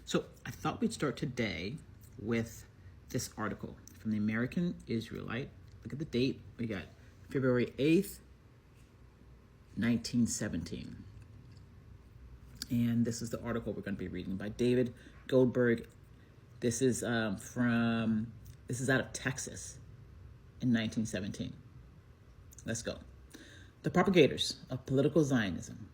So I thought we'd start today with this article from the American Israelite. Look at the date. We got February 8th, 1917. And this is the article we're going to be reading by David Goldberg. This is out of Texas in 1917. Let's go. The propagators of political Zionism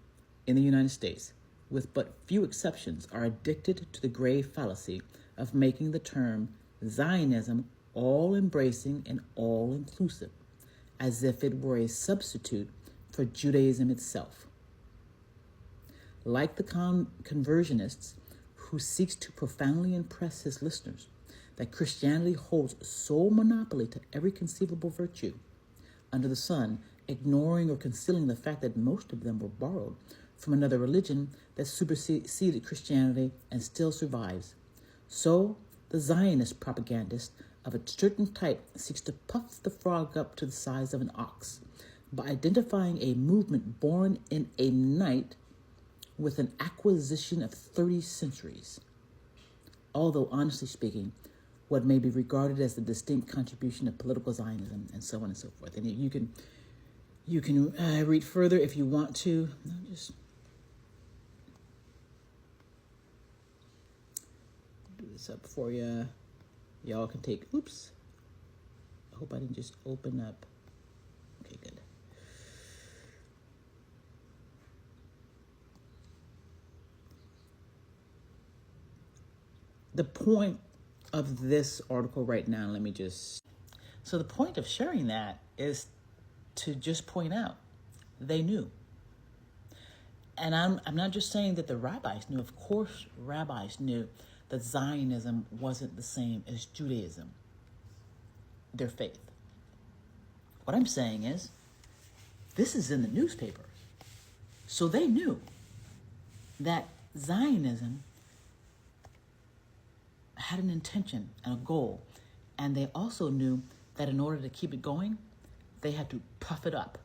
in the United States, with but few exceptions, are addicted to the grave fallacy of making the term Zionism all-embracing and all-inclusive, as if it were a substitute for Judaism itself. Like the conversionists who seeks to profoundly impress his listeners that Christianity holds sole monopoly to every conceivable virtue under the sun, ignoring or concealing the fact that most of them were borrowed from another religion that superseded Christianity and still survives. So, the Zionist propagandist of a certain type seeks to puff the frog up to the size of an ox by identifying a movement born in a night with an acquisition of 30 centuries. Although, honestly speaking, what may be regarded as the distinct contribution of political Zionism, and so on and so forth. And you can read further if you want to. I'll just do this up for you. Y'all can take. Oops. I hope I didn't just open up. Okay, good. The point of this article right now, so the point of sharing that is to just point out they knew. And I'm not just saying that the rabbis knew. Of course, rabbis knew that Zionism wasn't the same as Judaism, their faith. What I'm saying is, this is in the newspaper. So they knew that Zionism had an intention and a goal. And they also knew that in order to keep it going, they had to puff it up.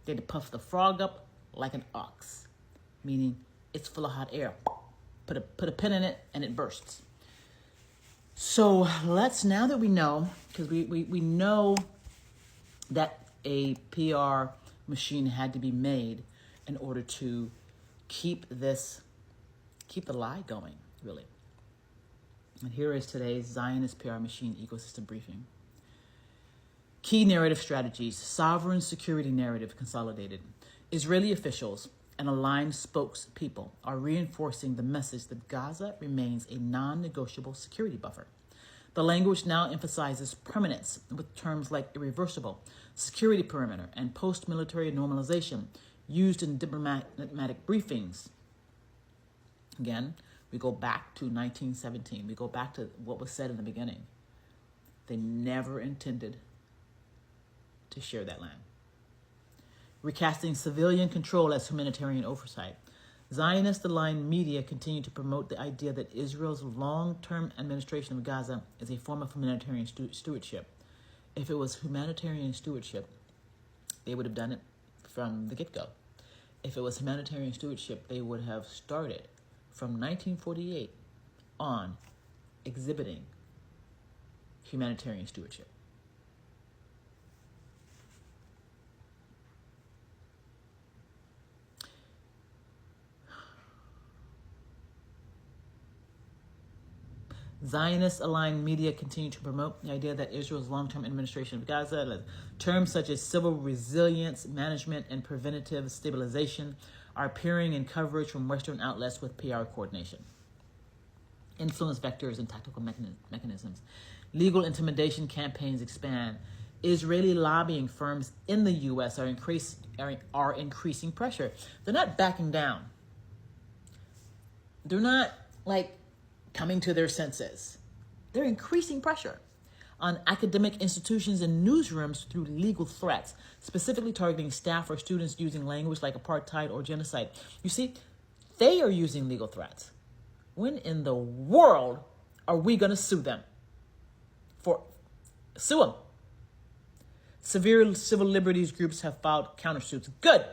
They had to puff the frog up like an ox, meaning it's full of hot air. Put a pin in it and it bursts. So now that we know, because we know that a PR machine had to be made in order to keep the lie going, really. And here is today's Zionist PR machine ecosystem briefing. Key narrative strategies: sovereign security narrative consolidated. Israeli officials and aligned spokespeople are reinforcing the message that Gaza remains a non-negotiable security buffer. The language now emphasizes permanence with terms like irreversible, security perimeter, and post-military normalization used in diplomatic briefings. Again, we go back to 1917. We go back to what was said in the beginning. They never intended to share that land. Recasting civilian control as humanitarian oversight. Zionist-aligned media continue to promote the idea that Israel's long-term administration of Gaza is a form of humanitarian stewardship. If it was humanitarian stewardship, they would have done it from the get-go. If it was humanitarian stewardship, they would have started from 1948 on exhibiting humanitarian stewardship. Zionist-aligned media continue to promote the idea that Israel's long-term administration of Gaza, terms such as civil resilience, management, and preventative stabilization are appearing in coverage from Western outlets with PR coordination. Influence vectors and tactical mechanisms. Legal intimidation campaigns expand. Israeli lobbying firms in the U.S. are increasing pressure. They're not backing down. They're not coming to their senses. They're increasing pressure on academic institutions and newsrooms through legal threats, specifically targeting staff or students using language like apartheid or genocide. You see, they are using legal threats. When in the world are we going to sue them? Sue them. Severe civil liberties groups have filed countersuits. Good.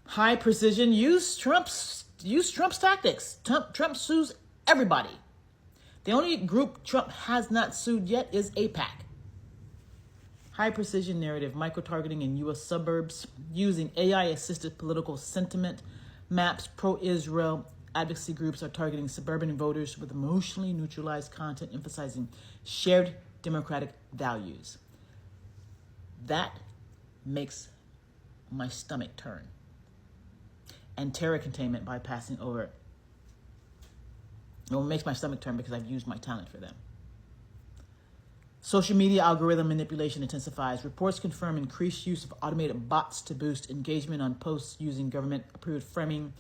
High precision use Trump's use Trump's tactics. Trump sues everybody. The only group Trump has not sued yet is AIPAC. High precision narrative, micro-targeting in U.S. suburbs, using AI-assisted political sentiment maps. Pro-Israel advocacy groups are targeting suburban voters with emotionally neutralized content emphasizing shared democratic values. That makes my stomach turn. And terror containment by passing over it. It makes my stomach turn because I've used my talent for them. Social media algorithm manipulation intensifies. Reports confirm increased use of automated bots to boost engagement on posts using government-approved framing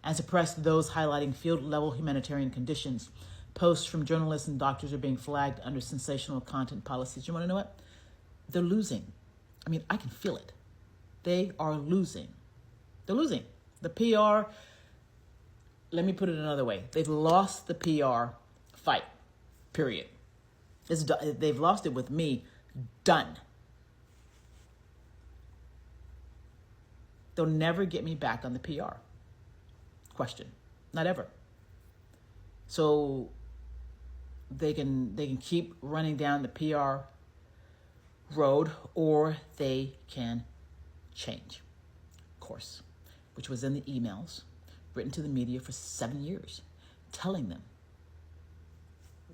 and suppress those highlighting field-level humanitarian conditions. Posts from journalists and doctors are being flagged under sensational content policies. You want to know what? They're losing. I mean, I can feel it. They are losing. They're losing. The PR, let me put it another way. They've lost the PR fight, period. They've lost it with me. Done. They'll never get me back on the PR question. Not ever. So they can keep running down the PR road, or they can change course, which was in the emails written to the media for 7 years, telling them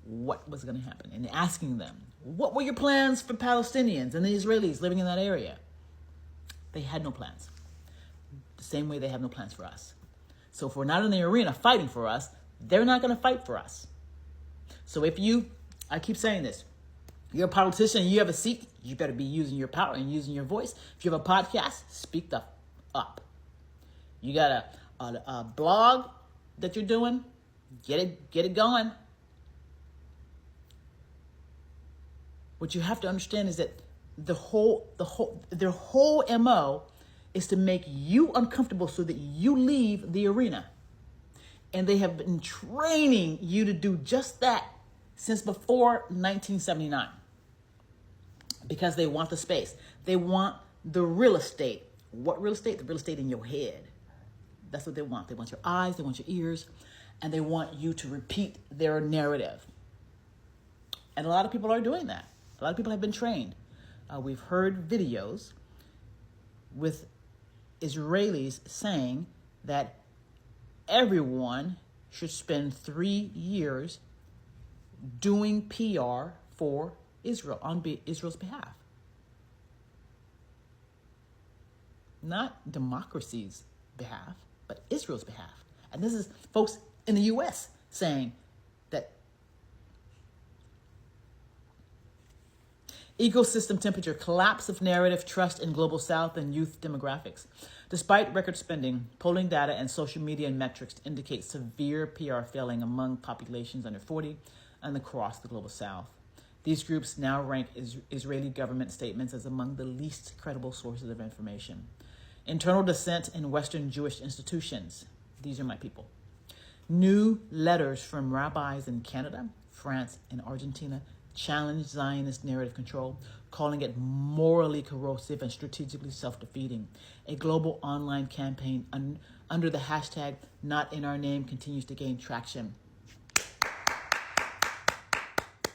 what was going to happen and asking them, what were your plans for Palestinians and the Israelis living in that area? They had no plans. The same way they have no plans for us. So if we're not in the arena fighting for us, they're not going to fight for us. So I keep saying this, you're a politician and you have a seat, you better be using your power and using your voice. If you have a podcast, speak up. You got a blog that you're doing, get it going. What you have to understand is that their whole MO is to make you uncomfortable so that you leave the arena. And they have been training you to do just that since before 1979. Because they want the space. They want the real estate. What real estate? The real estate in your head. That's what they want. They want your eyes, they want your ears, and they want you to repeat their narrative. And a lot of people are doing that. A lot of people have been trained. We've heard videos with Israelis saying that everyone should spend 3 years doing PR for Israel on Israel's behalf. Not democracy's behalf, but Israel's behalf. And this is folks in the U.S. saying that ecosystem temperature, collapse of narrative, trust in global south and youth demographics. Despite record spending, polling data and social media metrics indicate severe PR failing among populations under 40 and across the global south. These groups now rank Israeli government statements as among the least credible sources of information. Internal dissent in Western Jewish institutions. These are my people. New letters from rabbis in Canada, France, and Argentina challenge Zionist narrative control, calling it morally corrosive and strategically self-defeating. A global online campaign under the hashtag Not in Our Name continues to gain traction.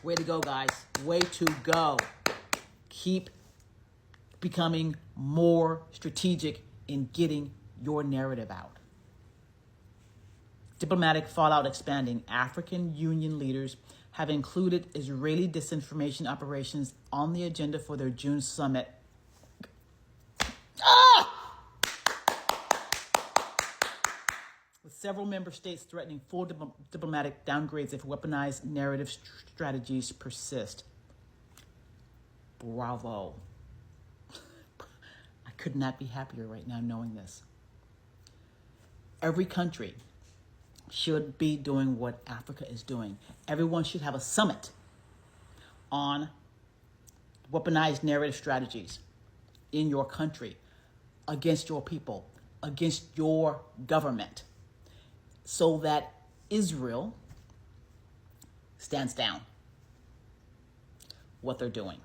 Way to go, guys. Way to go. Keep becoming more strategic in getting your narrative out. Diplomatic fallout expanding. African Union leaders have included Israeli disinformation operations on the agenda for their June summit. With several member states threatening full diplomatic downgrades if weaponized narrative strategies persist. Bravo. I could not be happier right now knowing this. Every country should be doing what Africa is doing. Everyone should have a summit on weaponized narrative strategies in your country, against your people, against your government, so that Israel stands down what they're doing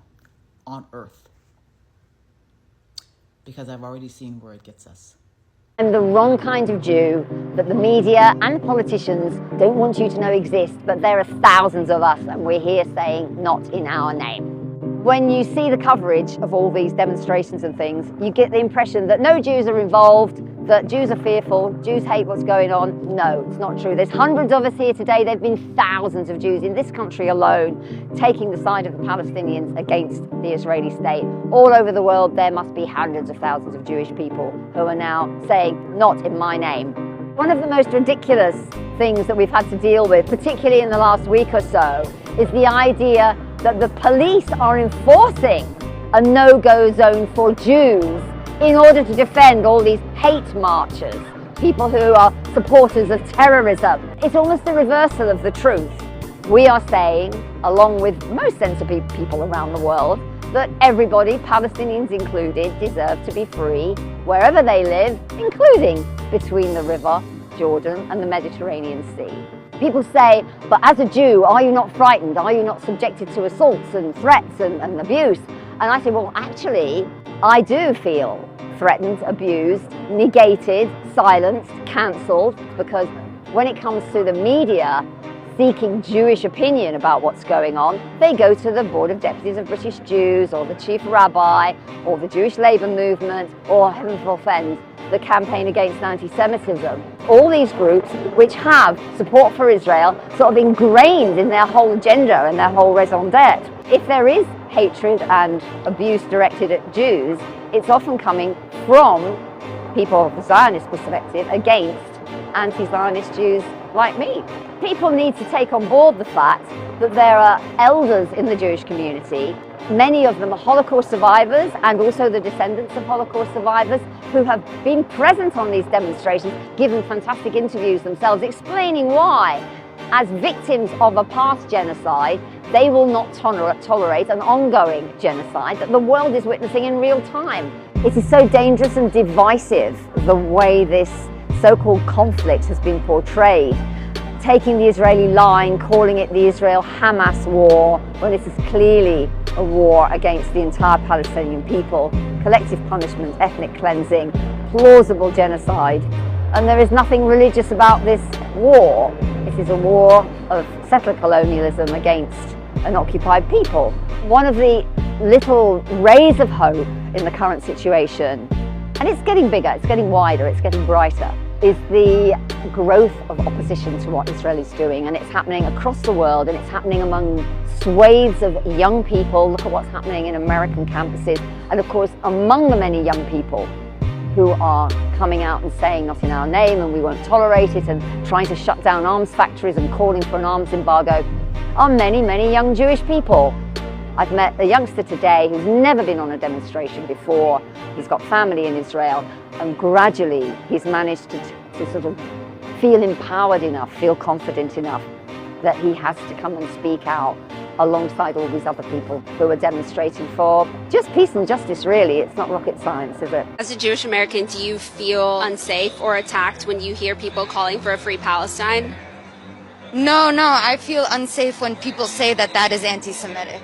on earth. Because I've already seen where it gets us. I'm the wrong kind of Jew that the media and politicians don't want you to know exist, but there are thousands of us and we're here saying not in our name. When you see the coverage of all these demonstrations and things, you get the impression that no Jews are involved, that Jews are fearful, Jews hate what's going on. No, it's not true. There's hundreds of us here today. There have been thousands of Jews in this country alone taking the side of the Palestinians against the Israeli state. All over the world, there must be hundreds of thousands of Jewish people who are now saying, not in my name. One of the most ridiculous things that we've had to deal with, particularly in the last week or so, is the idea that the police are enforcing a no-go zone for Jews in order to defend all these hate marchers, people who are supporters of terrorism. It's almost the reversal of the truth. We are saying, along with most sensible people around the world, that everybody, Palestinians included, deserve to be free wherever they live, including between the river Jordan and the Mediterranean Sea. People say, but as a Jew, are you not frightened? Are you not subjected to assaults and threats and abuse? And I say, well, actually, I do feel threatened, abused, negated, silenced, cancelled, because when it comes to the media seeking Jewish opinion about what's going on, they go to the Board of Deputies of British Jews or the Chief Rabbi or the Jewish Labour Movement or, heaven forfend, the Campaign Against Anti-Semitism. All these groups which have support for Israel sort of ingrained in their whole agenda and their whole raison d'etre. If there is hatred and abuse directed at Jews, it's often coming from people of the Zionist perspective against anti-Zionist Jews like me. People need to take on board the fact that there are elders in the Jewish community, many of them are Holocaust survivors and also the descendants of Holocaust survivors who have been present on these demonstrations, given fantastic interviews themselves, explaining why, as victims of a past genocide, they will not tolerate an ongoing genocide that the world is witnessing in real time. It is so dangerous and divisive, the way this so-called conflict has been portrayed, taking the Israeli line, calling it the Israel-Hamas war, when this is clearly a war against the entire Palestinian people, collective punishment, ethnic cleansing, plausible genocide. And there is nothing religious about this war. It is a war of settler colonialism against an occupied people. One of the little rays of hope in the current situation, and it's getting bigger, it's getting wider, it's getting brighter, is the growth of opposition to what Israel is doing. And it's happening across the world, and it's happening among swathes of young people. Look at what's happening in American campuses, and of course among the many young people who are coming out and saying not in our name and we won't tolerate it, and trying to shut down arms factories and calling for an arms embargo, are many, many young Jewish people. I've met a youngster today who's never been on a demonstration before. He's got family in Israel, and gradually he's managed to sort of feel empowered enough, feel confident enough that he has to come and speak out alongside all these other people who are demonstrating for just peace and justice, really. It's not rocket science, is it? As a Jewish American, do you feel unsafe or attacked when you hear people calling for a free Palestine? No, I feel unsafe when people say that that is anti-Semitic.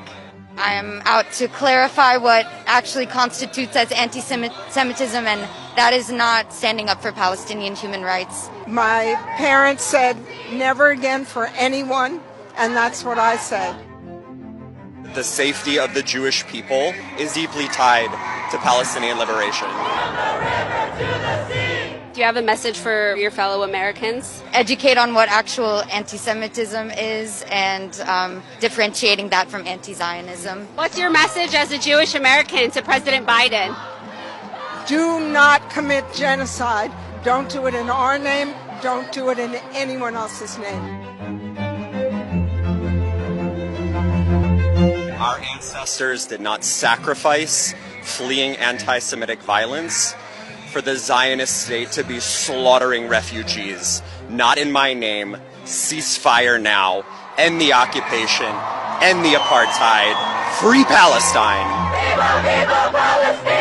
I am out to clarify what actually constitutes as anti-Semitism, and that is not standing up for Palestinian human rights. My parents said never again for anyone, and that's what I say. The safety of the Jewish people is deeply tied to Palestinian liberation. Do you have a message for your fellow Americans? Educate on what actual anti-Semitism is, and differentiating that from anti-Zionism. What's your message as a Jewish American to President Biden? Do not commit genocide. Don't do it in our name. Don't do it in anyone else's name. Our ancestors did not sacrifice fleeing anti-Semitic violence for the Zionist state to be slaughtering refugees. Not in my name. Ceasefire now. End the occupation. End the apartheid. Free Palestine. Viva, viva Palestine!